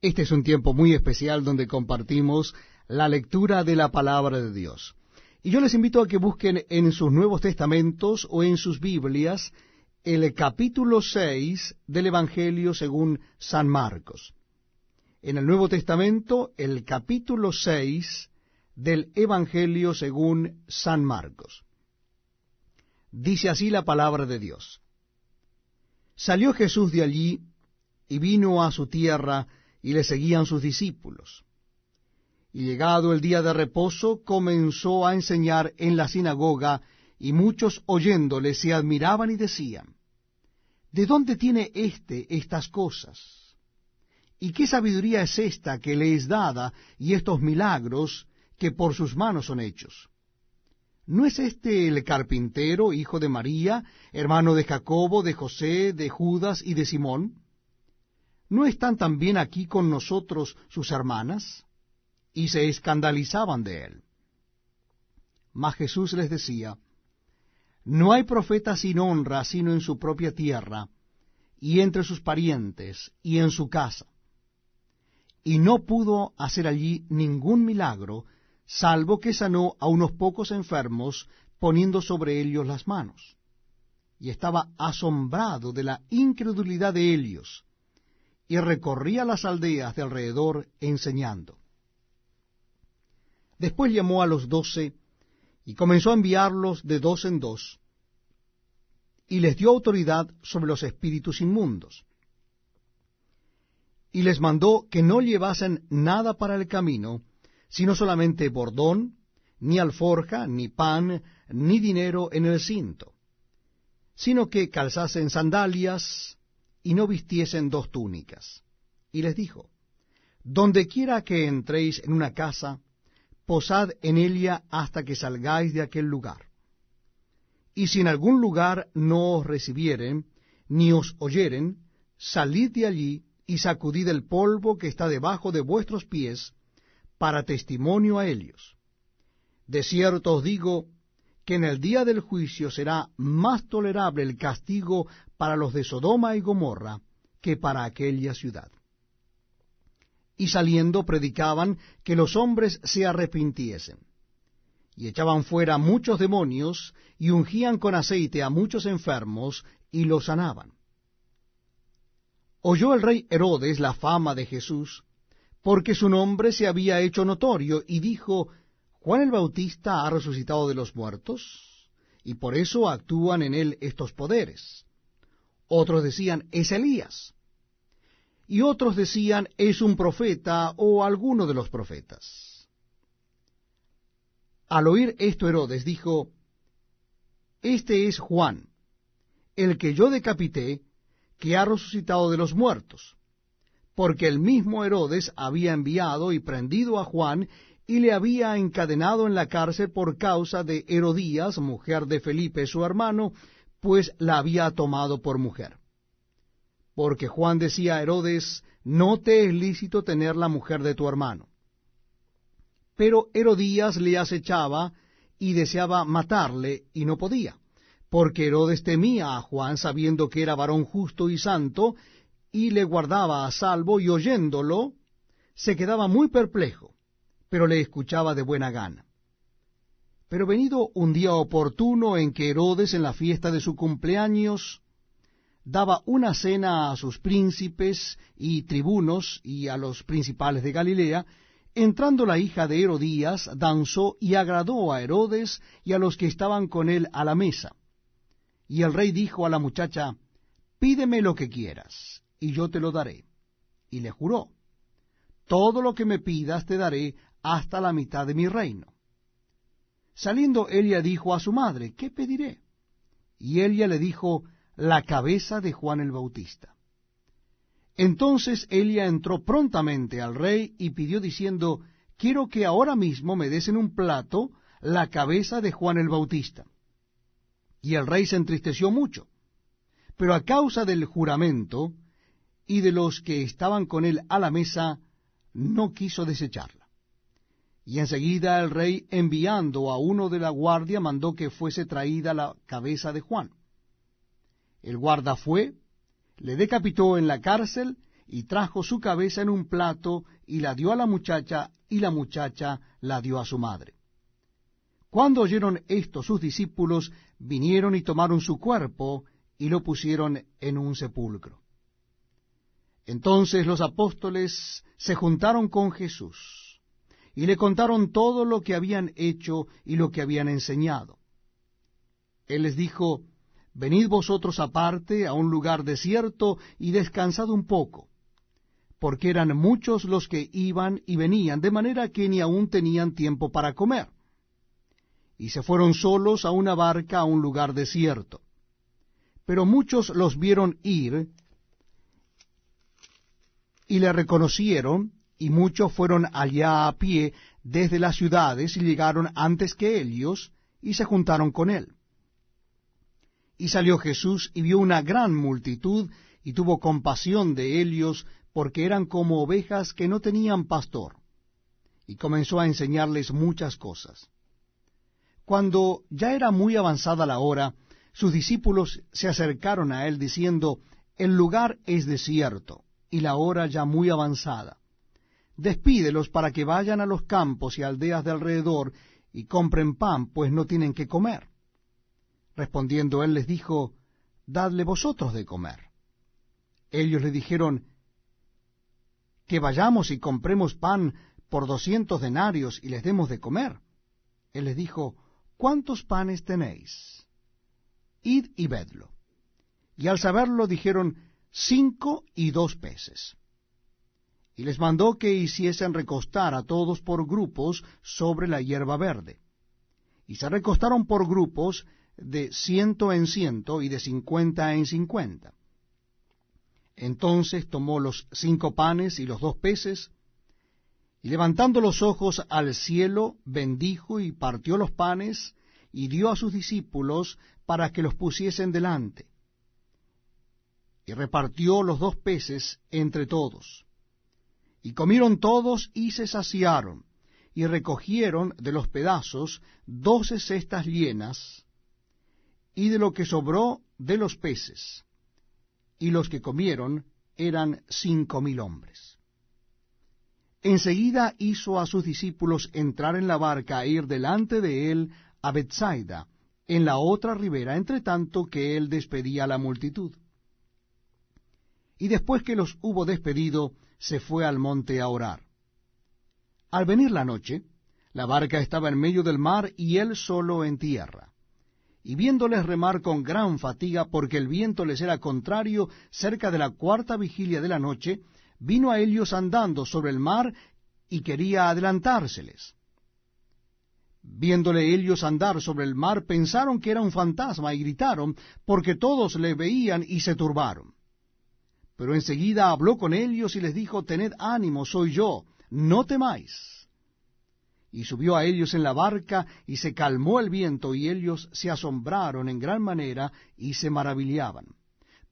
Este es un tiempo muy especial donde compartimos la lectura de la palabra de Dios. Y yo les invito a que busquen en sus Nuevos Testamentos o en sus Biblias el capítulo 6 del Evangelio según San Marcos. En el Nuevo Testamento, el capítulo 6 del Evangelio según San Marcos. Dice así la palabra de Dios. Salió Jesús de allí y vino a su tierra, y le seguían sus discípulos. Y llegado el día de reposo, comenzó a enseñar en la sinagoga, y muchos oyéndole se admiraban y decían, ¿de dónde tiene estas cosas? ¿Y qué sabiduría es esta que le es dada, y estos milagros que por sus manos son hechos? ¿No es este el carpintero, hijo de María, hermano de Jacobo, de José, de Judas y de Simón? ¿No están también aquí con nosotros sus hermanas? Y se escandalizaban de él. Mas Jesús les decía, no hay profeta sin honra sino en su propia tierra, y entre sus parientes, y en su casa. Y no pudo hacer allí ningún milagro, salvo que sanó a unos pocos enfermos, poniendo sobre ellos las manos. Y estaba asombrado de la incredulidad de ellos, y recorría las aldeas de alrededor enseñando. Después llamó a los 12, y comenzó a enviarlos de dos en dos, y les dio autoridad sobre los espíritus inmundos. Y les mandó que no llevasen nada para el camino, sino solamente bordón, ni alforja, ni pan, ni dinero en el cinto, sino que calzasen sandalias, y no vistiesen 2 túnicas. Y les dijo, donde quiera que entréis en una casa, posad en ella hasta que salgáis de aquel lugar. Y si en algún lugar no os recibieren, ni os oyeren, salid de allí y sacudid el polvo que está debajo de vuestros pies, para testimonio a ellos. De cierto os digo, que en el día del juicio será más tolerable el castigo para los de Sodoma y Gomorra que para aquella ciudad. Y saliendo predicaban que los hombres se arrepintiesen. Y echaban fuera muchos demonios, y ungían con aceite a muchos enfermos, y los sanaban. Oyó el rey Herodes la fama de Jesús, porque su nombre se había hecho notorio, y dijo, Juan el Bautista ha resucitado de los muertos, y por eso actúan en él estos poderes. Otros decían, es Elías. Y otros decían, es un profeta o alguno de los profetas. Al oír esto Herodes dijo, este es Juan, el que yo decapité, que ha resucitado de los muertos. Porque el mismo Herodes había enviado y prendido a Juan, y le había encadenado en la cárcel por causa de Herodías, mujer de Felipe su hermano, pues la había tomado por mujer. Porque Juan decía a Herodes, no te es lícito tener la mujer de tu hermano. Pero Herodías le acechaba y deseaba matarle, y no podía, porque Herodes temía a Juan, sabiendo que era varón justo y santo, y le guardaba a salvo, y oyéndolo, se quedaba muy perplejo, pero le escuchaba de buena gana. Pero venido un día oportuno en que Herodes, en la fiesta de su cumpleaños, daba una cena a sus príncipes y tribunos y a los principales de Galilea, entrando la hija de Herodías, danzó y agradó a Herodes y a los que estaban con él a la mesa. Y el rey dijo a la muchacha, pídeme lo que quieras, y yo te lo daré. Y le juró, todo lo que me pidas te daré hasta la mitad de mi reino. Saliendo ella dijo a su madre, ¿qué pediré? Y ella le dijo, la cabeza de Juan el Bautista. Entonces ella entró prontamente al rey y pidió diciendo, quiero que ahora mismo me des en un plato la cabeza de Juan el Bautista. Y el rey se entristeció mucho, pero a causa del juramento y de los que estaban con él a la mesa, no quiso desecharla. Y enseguida el rey, enviando a uno de la guardia, mandó que fuese traída la cabeza de Juan. El guarda fue, le decapitó en la cárcel y trajo su cabeza en un plato, y la dio a la muchacha, y la muchacha la dio a su madre. Cuando oyeron esto sus discípulos, vinieron y tomaron su cuerpo, y lo pusieron en un sepulcro. Entonces los apóstoles se juntaron con Jesús, y le contaron todo lo que habían hecho y lo que habían enseñado. Él les dijo: Venid vosotros aparte a un lugar desierto y descansad un poco, porque eran muchos los que iban y venían, de manera que ni aun tenían tiempo para comer. Y se fueron solos a una barca a un lugar desierto. Pero muchos los vieron ir, y le reconocieron, y muchos fueron allá a pie desde las ciudades, y llegaron antes que ellos, y se juntaron con él. Y salió Jesús, y vio una gran multitud, y tuvo compasión de ellos, porque eran como ovejas que no tenían pastor, y comenzó a enseñarles muchas cosas. Cuando ya era muy avanzada la hora, sus discípulos se acercaron a él, diciendo: El lugar es desierto, y la hora ya muy avanzada. Despídelos para que vayan a los campos y aldeas de alrededor, y compren pan, pues no tienen qué comer. Respondiendo él les dijo: Dadle vosotros de comer. Ellos le dijeron: Que vayamos y compremos pan por 200 denarios y les demos de comer. Él les dijo: ¿Cuántos panes tenéis? Id y vedlo. Y al saberlo dijeron: 5 y 2 peces. Y les mandó que hiciesen recostar a todos por grupos sobre la hierba verde. Y se recostaron por grupos de 100 en 100 y de 50 en 50. Entonces tomó los 5 panes y los 2 peces, y levantando los ojos al cielo, bendijo y partió los panes, y dio a sus discípulos para que los pusiesen delante. Y repartió los 2 peces entre todos. Y comieron todos y se saciaron, y recogieron de los pedazos 12 cestas llenas, y de lo que sobró de los peces, y los que comieron eran 5,000 hombres. Enseguida hizo a sus discípulos entrar en la barca e ir delante de él a Bethsaida, en la otra ribera, entre tanto que él despedía a la multitud. Y después que los hubo despedido, se fue al monte a orar. Al venir la noche, la barca estaba en medio del mar y él solo en tierra. Y viéndoles remar con gran fatiga, porque el viento les era contrario, cerca de la 4ª vigilia de la noche, vino a ellos andando sobre el mar y quería adelantárseles. Viéndole ellos andar sobre el mar, pensaron que era un fantasma y gritaron, porque todos le veían y se turbaron. Pero enseguida habló con ellos y les dijo: Tened ánimo, soy yo, no temáis. Y subió a ellos en la barca, y se calmó el viento, y ellos se asombraron en gran manera, y se maravillaban,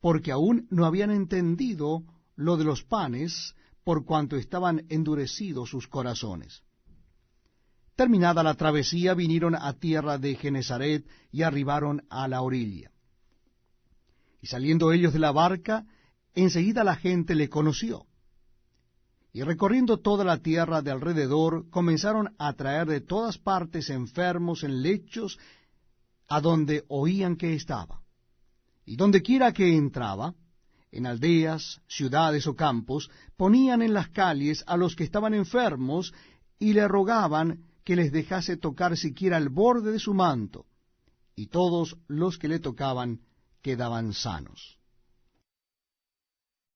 porque aún no habían entendido lo de los panes, por cuanto estaban endurecidos sus corazones. Terminada la travesía, vinieron a tierra de Genesaret, y arribaron a la orilla. Y saliendo ellos de la barca, enseguida la gente le conoció. Y recorriendo toda la tierra de alrededor, comenzaron a traer de todas partes enfermos en lechos, a donde oían que estaba. Y donde quiera que entraba, en aldeas, ciudades o campos, ponían en las calles a los que estaban enfermos, y le rogaban que les dejase tocar siquiera el borde de su manto, y todos los que le tocaban quedaban sanos.